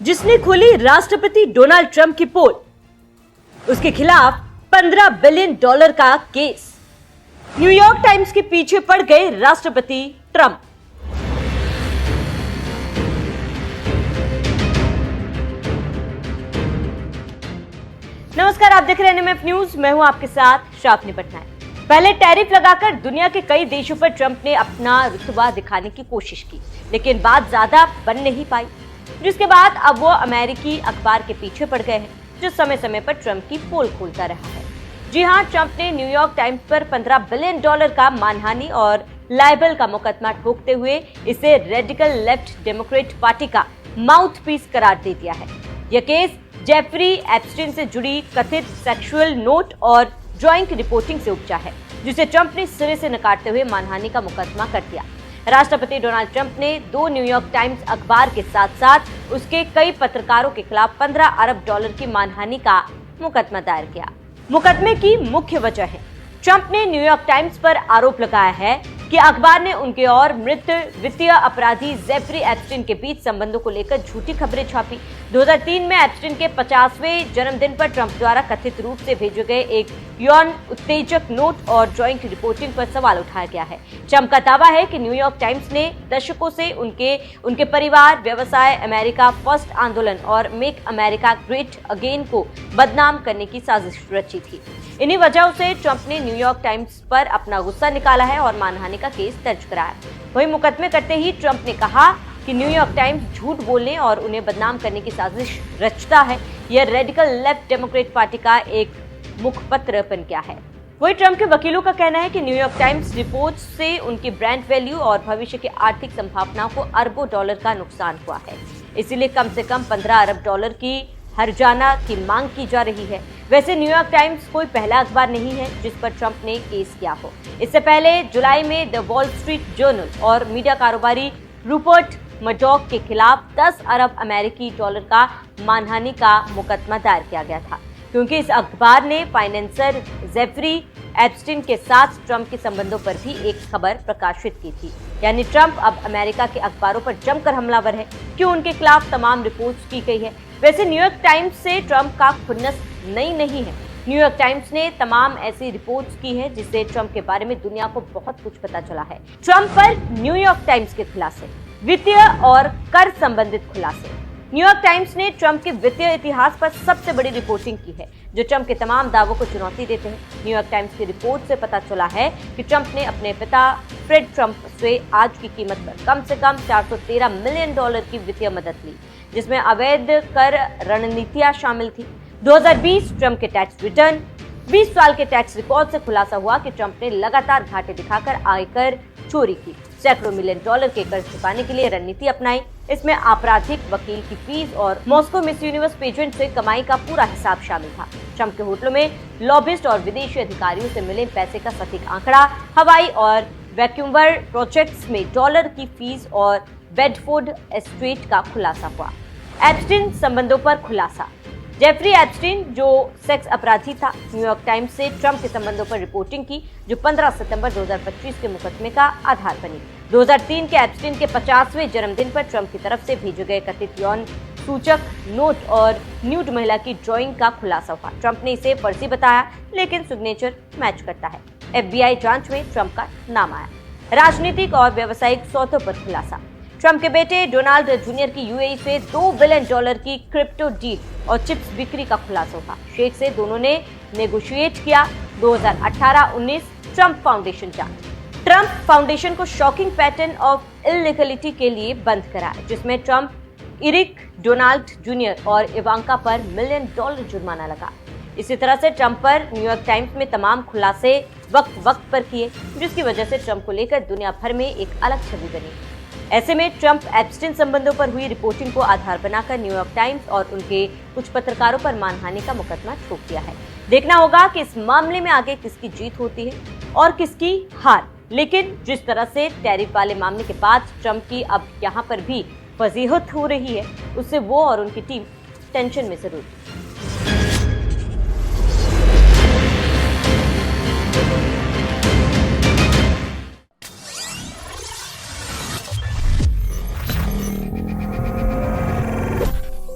जिसने खोली राष्ट्रपति डोनाल्ड ट्रंप की पोल। उसके खिलाफ $15 बिलियन का केस। न्यूयॉर्क टाइम्स के पीछे पड़ गए राष्ट्रपति ट्रंप। नमस्कार, आप देख रहे हैं एनएमएफ न्यूज। मैं हूं आपके साथ श्रावणी पटनायक। पहले टैरिफ लगाकर दुनिया के कई देशों पर ट्रंप ने अपना रुतबा दिखाने की कोशिश की, लेकिन बात ज्यादा बन नहीं पाई, जिसके बाद अब वो अमेरिकी अखबार के पीछे पड़ गए हैं, जो समय समय पर ट्रंप की पोल खोलता रहा है। जी हां, ट्रंप ने न्यूयॉर्क टाइम्स पर $15 बिलियन का मानहानि और लाइबल का मुकदमा ठोकते हुए इसे रेडिकल लेफ्ट डेमोक्रेट पार्टी का माउथपीस करार दे दिया है। यह केस जेफरी एप्स्टीन से जुड़ी कथित सेक्सुअल नोट और ड्राइंग रिपोर्टिंग से उपजा है, जिसे ट्रंप ने सिरे से नकारते हुए मानहानि का मुकदमा कर दिया। राष्ट्रपति डोनाल्ड ट्रंप ने 2 न्यूयॉर्क टाइम्स अखबार के साथ साथ उसके कई पत्रकारों के खिलाफ $15 अरब की मानहानि का मुकदमा दायर किया। मुकदमे की मुख्य वजह है, ट्रंप ने न्यूयॉर्क टाइम्स पर आरोप लगाया है कि अखबार ने उनके और मृत वित्तीय अपराधी जेफरी एप्स्टीन के बीच संबंधों को लेकर झूठी खबरें छापी। 2003 में एप्स्टीन के 50वें जन्मदिन पर ट्रंप द्वारा कथित रूप से भेजे गए एक यौन उत्तेजक नोट और ड्राइंग रिपोर्टिंग पर सवाल उठाया गया है। ट्रंप का दावा है कि न्यूयॉर्क टाइम्स ने दशकों से उनके परिवार, व्यवसाय, अमेरिका फर्स्ट आंदोलन और मेक अमेरिका ग्रेट अगेन को बदनाम करने की साजिश रची थी। इन्हीं वजहों से ट्रंप ने न्यूयॉर्क टाइम्स पर अपना गुस्सा निकाला है और मानहानि का केस दर्ज कराया। वहीं मुकदमे करते ही ट्रंप ने कहा कि न्यूयॉर्क टाइम्स झूठ बोलने और उन्हें बदनाम करने की साजिश रचता है। यह रेडिकल लेफ्ट डेमोक्रेट पार्टी का एक मुखपत्र बन गया है। वहीं ट्रंप के वकीलों का कहना है कि न्यूयॉर्क टाइम्स रिपोर्ट से उनकी ब्रांड वैल्यू और भविष्य की आर्थिक संभावनाओं को अरबों डॉलर का नुकसान हुआ है, इसीलिए कम से कम $15 अरब की हर्जाना की मांग की जा रही है। वैसे न्यूयॉर्क टाइम्स कोई पहला अखबार नहीं है जिस पर ट्रंप ने केस किया हो। इससे पहले जुलाई में द वॉल स्ट्रीट जर्नल और मीडिया कारोबारी रूपर्ट मर्डॉक के खिलाफ $10 अरब का मानहानि का मुकदमा दायर किया गया था, क्योंकि इस अखबार ने फाइनेंसर जेफरी एप्स्टीन के साथ ट्रंप के संबंधों पर भी एक खबर प्रकाशित की थी। यानी ट्रंप अब अमेरिका के अखबारों पर जमकर हमलावर है, क्यों उनके खिलाफ तमाम रिपोर्ट्स की गई है। वैसे न्यूयॉर्क टाइम्स से ट्रंप का खुन्नस नहीं है। न्यूयॉर्क टाइम्स ने तमाम ऐसी रिपोर्ट्स की है जिससे ट्रंप के बारे में दुनिया को बहुत कुछ पता चला है। ट्रंप पर न्यूयॉर्क टाइम्स के खुलासे, वित्तीय और कर संबंधित खुलासे। न्यूयॉर्क टाइम्स ने ट्रंप के वित्तीय इतिहास पर सबसे बड़ी रिपोर्टिंग की है, जो ट्रंप के तमाम दावों को चुनौती देते हैं। न्यूयॉर्क टाइम्स की रिपोर्ट से पता चला है कि ट्रंप ने अपने पिता फ्रेड ट्रंप से आज की कीमत पर कम से कम $413 मिलियन की वित्तीय मदद ली, जिसमें अवैध कर रणनीतियां शामिल थी। 2020 ट्रंप के टैक्स रिटर्न, 20 साल के टैक्स रिकॉर्ड से खुलासा हुआ कि ट्रंप ने लगातार घाटे दिखाकर आयकर चोरी की, सैकड़ों मिलियन डॉलर के कर्ज चुकाने के लिए रणनीति अपनाई। इसमें आपराधिक वकील की फीस और मॉस्को मिस यूनिवर्स पेजेंट से कमाई का पूरा हिसाब शामिल था। ट्रंप के होटलों में लॉबिस्ट और विदेशी अधिकारियों से मिले पैसे का सटीक आंकड़ा, हवाई और वैक्यूमर प्रोजेक्ट्स में डॉलर की फीस और बेडफोर्ड एस्टेट का खुलासा हुआ। एप्स्टीन संबंधों पर खुलासा। जेफरी एप्स्टीन, जो सेक्स अपराधी था, न्यूयॉर्क टाइम्स से ट्रंप के संबंधों पर रिपोर्टिंग की, जो 15 सितंबर 2025 के मुकदमे का आधार बनी। 2003 के एप्स्टीन के 50वें जन्मदिन पर ट्रंप की तरफ से भेजे गए कथित यौन सूचक नोट और न्यूड महिला की ड्राइंग का खुलासा हुआ। ट्रंप ने इसे फर्जी बताया, लेकिन सिग्नेचर मैच करता है। FBI जांच में ट्रंप का नाम आया। राजनीतिक और व्यावसायिक सौदों पर खुलासा। ट्रंप के बेटे डोनाल्ड जूनियर की UAE से $2 बिलियन की क्रिप्टो डील और चिप्स बिक्री का खुलासा हुआ। शेख से दोनों ने नेगोशिएट किया। 2018-19 ट्रंप फाउंडेशन जांच। ट्रंप फाउंडेशन को शॉकिंग पैटर्न ऑफ इलीगलिटी के लिए बंद कराया, जिसमें ट्रंप, इरिक, डोनाल्ड जूनियर और इवांका पर $1 मिलियन जुर्माना लगा। इसी तरह से ट्रंप पर न्यूयॉर्क टाइम्स में तमाम खुलासे वक्त पर किए, जिसकी वजह से ट्रंप को लेकर दुनिया भर में एक अलग छवि बनी। ऐसे में ट्रंप एप्स्टीन संबंधों पर हुई रिपोर्टिंग को आधार बनाकर न्यूयॉर्क टाइम्स और उनके कुछ पत्रकारों पर मानहानि का मुकदमा ठोक दिया है। देखना होगा कि इस मामले में आगे किसकी जीत होती है और किसकी हार। लेकिन जिस तरह से टैरिफ वाले मामले के बाद ट्रंप की अब यहाँ पर भी फजीहत हो रही है, उससे वो और उनकी टीम टेंशन में जरूर।